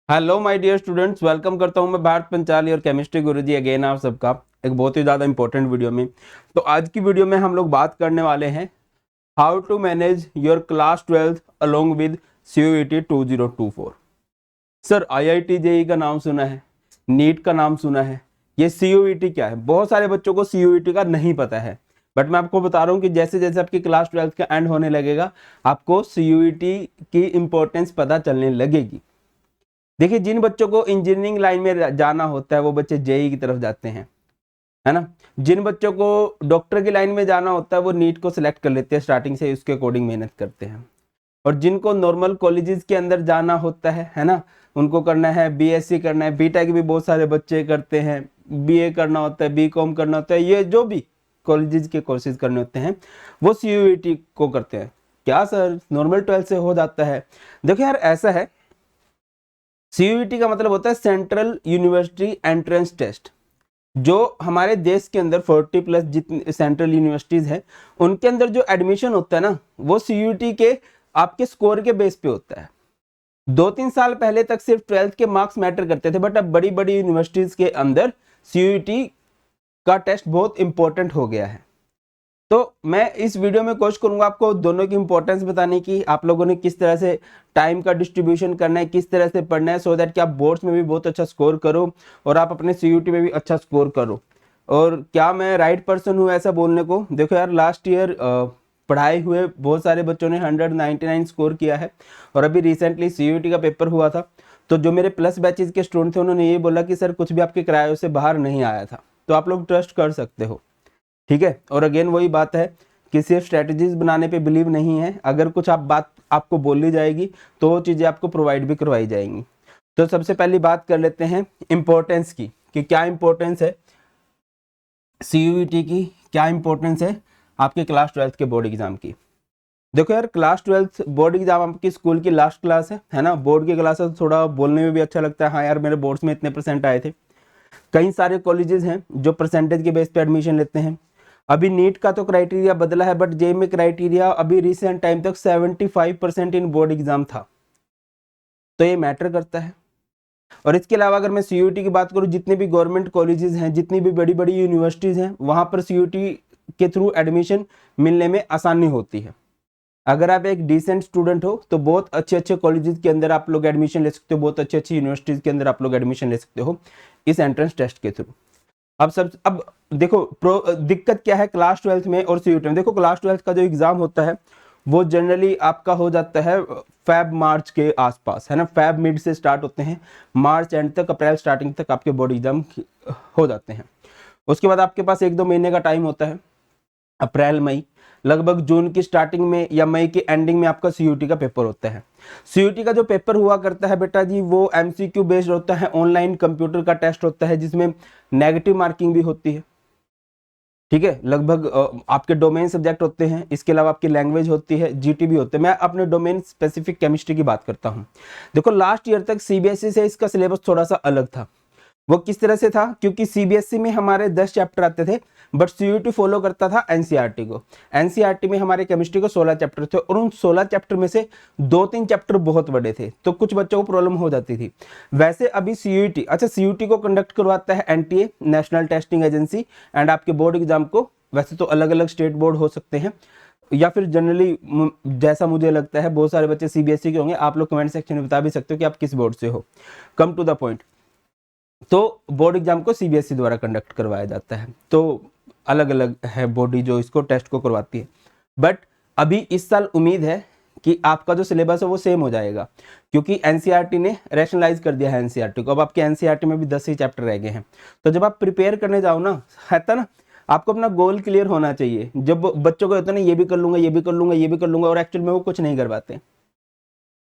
Hello my dear students, welcome करता हूं मैं भारत पंचाली और केमिस्ट्री गुरुजी अगेन आप सबका एक बहुत ही ज़्यादा इंपॉर्टेंट वीडियो में। तो आज की वीडियो में हम लोग बात करने वाले हैं how to manage your class 12th along with CUET 2024। Sir IIT JEE का नाम सुना है, नीट का नाम सुना है, ये CUET क्या है? बहुत सारे बच्चों को CUET का नहीं पता है, बट मैं आपको बता रहा हूँ कि जैसे जैसे आपकी क्लास 12th का एंड होने लगेगा आपको CUET की इंपॉर्टेंस पता चलने लगेगी। देखिए, जिन बच्चों को इंजीनियरिंग लाइन में जाना होता है वो बच्चे जेई की तरफ जाते हैं, है ना। जिन बच्चों को डॉक्टर की लाइन में जाना होता है वो नीट को सिलेक्ट कर लेते हैं, स्टार्टिंग से उसके अकॉर्डिंग मेहनत करते हैं। और जिनको नॉर्मल कॉलेजेस के अंदर जाना होता है ना, उनको करना है बीएससी करना है, बीटेक भी बहुत सारे बच्चे करते हैं, बीए करना होता है, बीकॉम करना होता है, ये जो भी कॉलेजेस के कोर्सेज करने होते हैं वो CUET को करते हैं। क्या सर नॉर्मल 12 से हो जाता है? देखो यार, ऐसा है, CUET का मतलब होता है सेंट्रल यूनिवर्सिटी एंट्रेंस टेस्ट। जो हमारे देश के अंदर 40+ जितनी सेंट्रल यूनिवर्सिटीज हैं उनके अंदर जो एडमिशन होता है ना, वो CUET के आपके स्कोर के बेस पे होता है। 2-3 साल पहले तक सिर्फ 12th के मार्क्स मैटर करते थे, बट अब बड़ी बड़ी यूनिवर्सिटीज के अंदर CUET का टेस्ट बहुत इंपॉर्टेंट हो गया है। तो मैं इस वीडियो में कोशिश करूंगा आपको दोनों की इंपॉर्टेंस बताने की, आप लोगों ने किस तरह से टाइम का डिस्ट्रीब्यूशन करना है, किस तरह से पढ़ना है, सो दैट कि आप बोर्ड्स में भी बहुत अच्छा स्कोर करो और आप अपने CUET में भी अच्छा स्कोर करो। और क्या मैं राइट पर्सन हूँ ऐसा बोलने को? देखो यार, लास्ट ईयर पढ़ाए हुए बहुत सारे बच्चों ने 199 स्कोर किया है, और अभी रिसेंटली CUET का पेपर हुआ था, तो जो मेरे प्लस बैचेज के स्टूडेंट थे उन्होंने ये बोला कि सर कुछ भी आपके किराए से बाहर नहीं आया था। तो आप लोग ट्रस्ट कर सकते हो, ठीक है। और अगेन वही बात है कि सिर्फ स्ट्रेटजीज बनाने पे बिलीव नहीं है, अगर कुछ बात आपको बोली जाएगी तो वो चीज़ें आपको प्रोवाइड भी करवाई जाएंगी। तो सबसे पहली बात कर लेते हैं इंपॉर्टेंस की, कि क्या इंपॉर्टेंस है CUET की, क्या इंपॉर्टेंस है आपके क्लास 12th के बोर्ड एग्जाम की। देखो यार, क्लास 12th बोर्ड एग्जाम आपकी स्कूल की लास्ट क्लास है ना। बोर्ड की क्लास है तो थोड़ा बोलने में भी अच्छा लगता है, हाँ यार मेरे बोर्ड्स में इतने परसेंट आए थे। कई सारे कॉलेजेस हैं जो परसेंटेज के बेस पे एडमिशन लेते हैं। अभी नीट का तो क्राइटेरिया बदला है, बट जेई में क्राइटेरिया अभी रिसेंट टाइम तक 75% इन बोर्ड एग्जाम था, तो ये मैटर करता है। और इसके अलावा अगर मैं CUET की बात करूं, जितने भी गवर्नमेंट कॉलेजेस हैं, जितनी भी बड़ी बड़ी यूनिवर्सिटीज हैं, वहां पर CUET के थ्रू एडमिशन मिलने में आसानी होती है। अगर आप एक डिसेंट स्टूडेंट हो तो बहुत अच्छे अच्छे कॉलेजेस के अंदर आप लोग एडमिशन ले सकते हो, बहुत अच्छी अच्छी यूनिवर्सिटीज के अंदर आप लोग एडमिशन ले सकते हो इस एंट्रेंस टेस्ट के थ्रू। अब देखो दिक्कत क्या है क्लास 12th में और CUET में। देखो, क्लास 12th का जो एग्जाम होता है वो जनरली आपका हो जाता है फेब मार्च के आसपास, है ना। फेब मिड से स्टार्ट होते हैं, मार्च एंड तक, अप्रैल स्टार्टिंग तक आपके बोर्ड एग्जाम हो जाते हैं। उसके बाद आपके पास 1-2 महीने का टाइम होता है, अप्रैल मई, लगभग जून की स्टार्टिंग में या मई की एंडिंग में आपका CUET का पेपर होता है। CUET का जो पेपर हुआ करता है बेटा जी, वो MCQ बेस्ड होता है, ऑनलाइन कंप्यूटर का टेस्ट होता है जिसमें नेगेटिव मार्किंग भी होती है, ठीक है। लगभग आपके डोमेन सब्जेक्ट होते हैं, इसके अलावा आपकी लैंग्वेज होती है, GT भी होते हैं। मैं अपने डोमेन स्पेसिफिक केमिस्ट्री की बात करता हूँ। देखो, लास्ट ईयर तक CBSE से इसका सिलेबस थोड़ा सा अलग था। वो किस तरह से था? क्योंकि CBSE में हमारे 10 चैप्टर आते थे, बट CUET फॉलो करता था NCERT को। NCERT में हमारे केमिस्ट्री को 16 चैप्टर थे, और उन 16 चैप्टर में से 2-3 चैप्टर बहुत बड़े थे, तो कुछ बच्चों को प्रॉब्लम हो जाती थी। वैसे अभी CUET, अच्छा CUET को कंडक्ट करवाता है NTA, national testing agency, and आपके बोर्ड एग्जाम को वैसे तो अलग अलग स्टेट बोर्ड हो सकते हैं, या फिर जनरली जैसा मुझे लगता है बहुत सारे बच्चे CBSE के होंगे। आप लोग कमेंट सेक्शन में बता भी सकते हो कि आप किस बोर्ड से हो। कम टू द पॉइंट, तो बोर्ड एग्जाम को CBSE द्वारा कंडक्ट करवाया जाता है, तो अलग अलग है बॉडी जो इसको टेस्ट को करवाती है। बट अभी इस साल उम्मीद है कि आपका जो सिलेबस है वो सेम हो जाएगा, क्योंकि NCERT ने रैशनलाइज कर दिया है NCERT को। अब आपके NCERT में भी 10 ही चैप्टर रह गए हैं। तो जब आप प्रिपेयर करने जाओ ना, है ना, आपको अपना गोल क्लियर होना चाहिए। जब बच्चों को होता है ना, ये भी कर लूंगा, ये भी कर लूंगा, ये भी कर लूंगा, और एक्चुअल में वो कुछ नहीं कर पाते,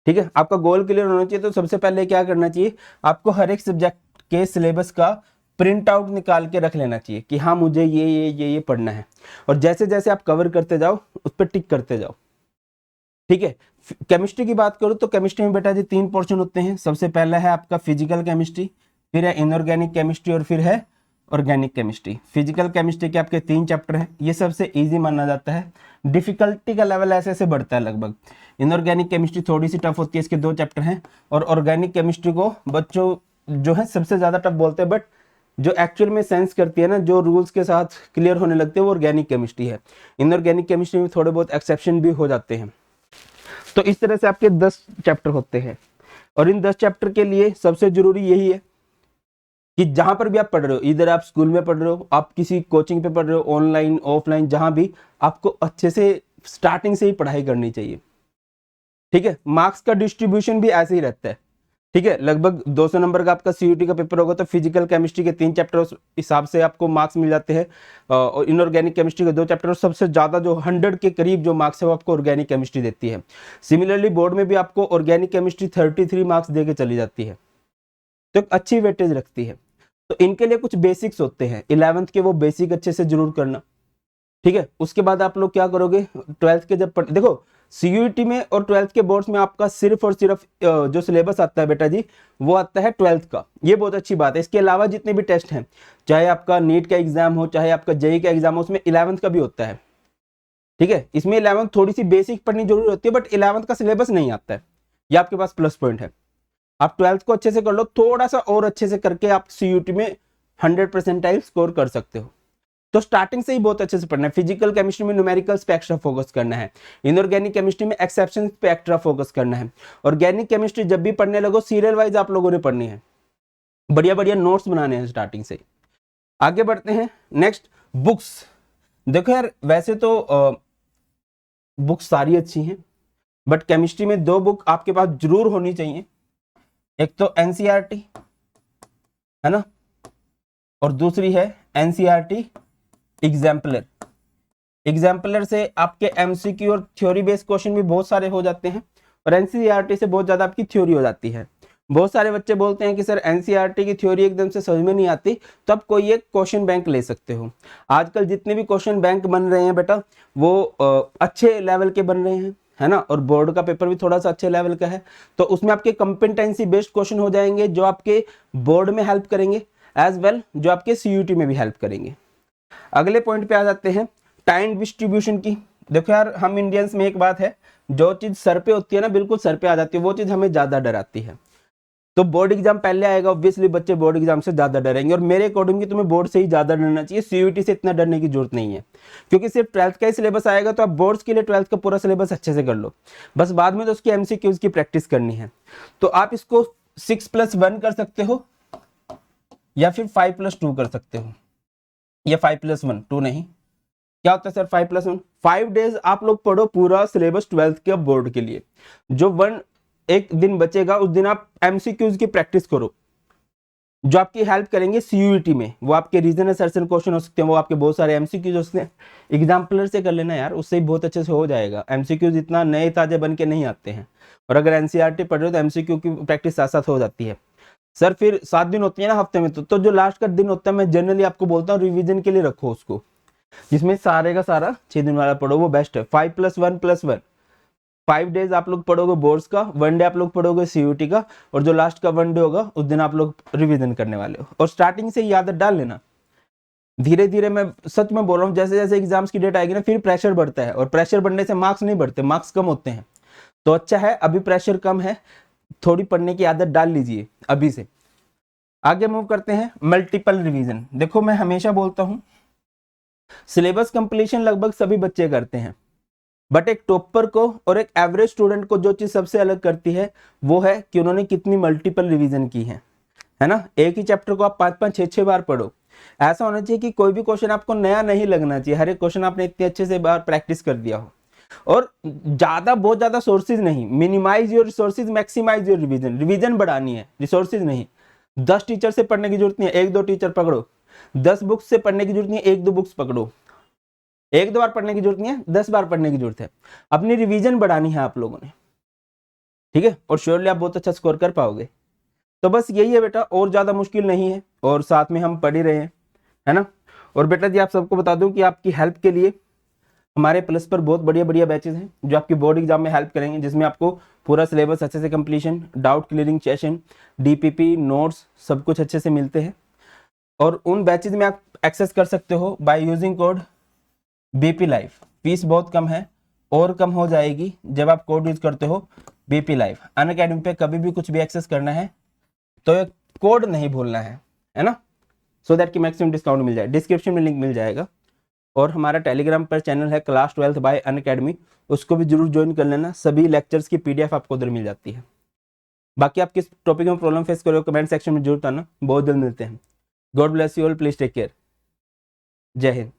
ठीक है। आपका गोल क्लियर होना चाहिए। तो सबसे पहले क्या करना चाहिए, आपको हर एक सब्जेक्ट के सिलेबस का प्रिंट आउट निकाल के रख लेना चाहिए कि हाँ मुझे ये पढ़ना है, और जैसे जैसे आप कवर करते जाओ उस पर टिक करते जाओ, ठीक है। केमिस्ट्री की बात करूं तो केमिस्ट्री में बेटा जी 3 पोर्शन होते हैं। सबसे पहला है आपका फिजिकल केमिस्ट्री, फिर है इनऑर्गेनिक केमिस्ट्री, और फिर है ऑर्गेनिक केमिस्ट्री। फिजिकल केमिस्ट्री के आपके 3 चैप्टर हैं, ये सबसे इजी माना जाता है। डिफिकल्टी का लेवल ऐसे ऐसे बढ़ता है लगभग। इनऑर्गेनिक केमिस्ट्री थोड़ी सी टफ होती है, इसके 2 चैप्टर हैं। और ऑर्गेनिक केमिस्ट्री को बच्चों जो है सबसे ज़्यादा टफ बोलते हैं, बट जो एक्चुअल में सेंस करती है ना, जो रूल्स के साथ क्लियर होने लगते हैं, वो ऑर्गेनिक केमिस्ट्री है। इनऑर्गेनिक केमिस्ट्री में थोड़े बहुत एक्सेप्शन भी हो जाते हैं। तो इस तरह से आपके 10 चैप्टर होते हैं। और इन 10 चैप्टर के लिए सबसे जरूरी यही है कि जहां पर भी आप पढ़ रहे हो, इधर आप स्कूल में पढ़ रहे हो, आप किसी कोचिंग पे पढ़ रहे हो, ऑनलाइन ऑफलाइन जहां भी, आपको अच्छे से स्टार्टिंग से ही पढ़ाई करनी चाहिए। ठीक है, मार्क्स का डिस्ट्रीब्यूशन भी ऐसे ही रहता है। ठीक है, लगभग 200 नंबर का आपका सीयूटी का पेपर होगा, तो फिजिकल केमिस्ट्री के 3 चैप्टर उस हिसाब से आपको मार्क्स मिल जाते हैं, और इनऑर्गेनिक केमिस्ट्री के 2 चैप्टर, और सबसे ज्यादा जो 100 के करीब जो मार्क्स है वो आपको ऑर्गेनिक केमिस्ट्री देती है। सिमिलरली बोर्ड में भी आपको ऑर्गेनिक केमिस्ट्री 33 मार्क्स दे के चली जाती है, तो एक अच्छी वेटेज रखती है। तो इनके लिए कुछ बेसिक्स होते हैं 11th के, वो बेसिक अच्छे से जरूर करना। ठीक है, उसके बाद आप लोग क्या करोगे, 12th के जब देखो सीयूईटी में और 12th के बोर्ड्स में आपका सिर्फ और सिर्फ जो सिलेबस आता है बेटा जी, वो आता है 12th का। ये बहुत अच्छी बात है। इसके अलावा जितने भी टेस्ट हैं, चाहे आपका नीट का एग्जाम हो, चाहे आपका जेईई का एग्जाम हो, उसमें 11th का भी होता है। ठीक है, इसमें 11th थोड़ी सी बेसिक पढ़नी जरूरी होती है, बट 11th का सिलेबस नहीं आता है, ये आपके पास प्लस पॉइंट है। आप 12th को अच्छे से कर लो, थोड़ा सा और अच्छे से करके आप सीयूटी में 100% स्कोर कर सकते हो। तो स्टार्टिंग से ही बहुत अच्छे से पढ़ना है। फिजिकल केमिस्ट्री में न्यूमेरिकल्स पे एक्स्ट्रा फोकस करना है, इनऑर्गेनिक केमिस्ट्री में एक्सेप्शंस पे एक्स्ट्रा फोकस करना है। ऑर्गेनिक केमिस्ट्री जब भी पढ़ने लगो, सीरियल वाइज आप लोगों ने पढ़नी है, बढ़िया बढ़िया नोट्स बनाने हैं स्टार्टिंग से। आगे बढ़ते हैं। Next, books. देखो यार, वैसे तो बुक्स सारी अच्छी हैं, बट केमिस्ट्री में 2 बुक आपके पास जरूर होनी चाहिए। एक तो एनसीईआरटी है ना, और दूसरी है एनसीईआरटी एग्जाम्पलर। एग्जाम्पलर से आपके एमसीक्यू और थ्योरी बेस्ड क्वेश्चन भी बहुत सारे हो जाते हैं, और एनसीईआरटी से बहुत ज्यादा आपकी थ्योरी हो जाती है। बहुत सारे बच्चे बोलते हैं कि सर एनसीईआरटी की थ्योरी एकदम से समझ में नहीं आती, तो आप कोई एक क्वेश्चन बैंक ले सकते हो। आजकल जितने भी क्वेश्चन बैंक बन रहे हैं बेटा, वो अच्छे लेवल के बन रहे हैं, है ना, और बोर्ड का पेपर भी थोड़ा सा अच्छे लेवल का है। तो उसमें आपके कंपिटेंसी बेस्ड क्वेश्चन हो जाएंगे, जो आपके बोर्ड में हेल्प करेंगे, एज वेल जो आपके सीयूटी में भी हेल्प करेंगे। अगले पॉइंट पे आ जाते हैं, टाइम डिस्ट्रीब्यूशन की। देखो यार, हम इंडियंस में एक बात है, जो चीज सर पे होती है ना, बिल्कुल सर पे आ जाती है, वो चीज हमें ज्यादा डराती है। तो बोर्ड एग्जाम पहले आएगा, ऑब्वियसली बच्चे बोर्ड एग्जाम से ज्यादा डरेंगे, और मेरे अकॉर्डिंग तुम्हें बोर्ड से ही ज्यादा डरना चाहिए, सीयूटी से इतना डरने की जरूरत नहीं है, क्योंकि सिर्फ 12th का ही सिलेबस आएगा। तो आप बोर्ड्स के लिए 12th का पूरा सिलेबस अच्छे से कर लो, बस बाद में तो उसकी एमसीक्यूज की प्रैक्टिस करनी है। तो आप इसको 6+1 कर सकते हो, या फिर 5+2 कर सकते हो, या 5+1, 2 नहीं, क्या होता है सर 5+1? 5 डेज आप लोग पढ़ो पूरा सिलेबस 12th के बोर्ड के लिए। जो एक दिन बचेगा, उस दिन आप एमसीक्यूज की प्रैक्टिस करो, जो आपकी हेल्प करेंगे सीयूईटी में। वो आपके रीजनल सर्चन क्वेश्चन हो सकते हैं, वो आपके बहुत सारे एमसीक्यूज हो सकते हैं। एग्जाम्पलर से कर लेना यार, उससे ही बहुत अच्छे से हो जाएगा। एमसीक्यूज इतना नए ताजे बन के नहीं आते हैं, और अगर एनसीईआरटी पढ़ रहे हो तो एमसीक्यू की प्रैक्टिस साथ साथ हो जाती है। सर फिर 7 दिन होती है ना हफ्ते में, तो जो लास्ट का दिन होता है, मैं जनरली आपको बोलता हूँ रिवीजन के लिए रखो उसको, जिसमें सारे का सारा 6 दिन वाला पढ़ो, वो बेस्ट है। 5+1+1, 5 डेज आप लोग पढ़ोगे बोर्ड्स का, 1 डे आप लोग पढ़ोगे सीयूटी का, और जो लास्ट का 1 डे होगा उस दिन आप लोग रिवीजन करने वाले हो। और स्टार्टिंग से ही आदत डाल लेना, धीरे धीरे, मैं सच में बोल रहा हूँ, जैसे जैसे एग्जाम्स की डेट आएगी ना, फिर प्रेशर बढ़ता है, और प्रेशर बढ़ने से मार्क्स नहीं बढ़ते, मार्क्स कम होते हैं। तो अच्छा है, अभी प्रेशर कम है, थोड़ी पढ़ने की आदत डाल लीजिए अभी से। आगे मूव करते हैं, मल्टीपल रिवीजन। देखो मैं हमेशा बोलता हूं, सिलेबस कंप्लीशन लगभग सभी बच्चे करते हैं, बट एक टॉपर को और एक एवरेज स्टूडेंट को जो चीज सबसे अलग करती है, वो है कि उन्होंने कितनी मल्टीपल रिवीजन की है ना। एक ही चैप्टर को आप 5-5, 6-6 बार पढ़ो। ऐसा होना चाहिए कि कोई भी क्वेश्चन आपको नया नहीं लगना चाहिए, हर एक क्वेश्चन आपने इतने अच्छे से बार प्रैक्टिस कर दिया हो। और बहुत ज्यादा सोर्सेज नहीं, minimise your resources, maximise your revision. Revision बढ़ानी है, रिसोर्सेज नहीं। 10 टीचर से पढ़ने की जरूरत नहीं है, 1-2 टीचर पकड़ो। 10 बुक्स से पढ़ने की जरूरत नहीं है, 1-2 बुक्स पकड़ो। 1-2 बार पढ़ने की जरूरत नहीं है, 10 बार पढ़ने की जरूरत है। अपनी रिवीजन बढ़ानी है आप लोगों ने, ठीक है, और श्योरली आप बहुत अच्छा स्कोर कर पाओगे। तो बस यही है बेटा, और ज्यादा मुश्किल नहीं है, और साथ में हम पढ़ ही रहे हैं, है ना। और बेटा जी आप सबको बता दूं कि आपकी हेल्प के लिए हमारे प्लस पर बहुत बढ़िया बढ़िया बैचेस हैं, जो आपकी बोर्ड एग्जाम में हेल्प करेंगे, जिसमें आपको पूरा सिलेबस अच्छे से completion, doubt clearing session, DPP, notes, सब कुछ अच्छे से मिलते हैं। और उन बैचेज में आप एक्सेस कर सकते हो by using code BP live. Fees बहुत कम है और कम हो जाएगी जब आप कोड यूज करते हो बीपी लाइव। अनअकैडमी पे कभी भी कुछ भी एक्सेस करना है तो ये कोड नहीं भूलना है ना, सो दैट कि मैक्सिमम डिस्काउंट मिल जाए। डिस्क्रिप्शन में लिंक मिल जाएगा। और हमारा टेलीग्राम पर चैनल है क्लास 12th बाय अनअकैडमी, उसको भी जरूर ज्वाइन कर लेना। सभी लेक्चर्स की पीडीएफ आपको उधर मिल जाती है। बाकी आप किस टॉपिक में प्रॉब्लम फेस करो कमेंट सेक्शन में जरूर बताना। बहुत जल्द मिलते हैं। God bless you all, please take care. जय हिंद।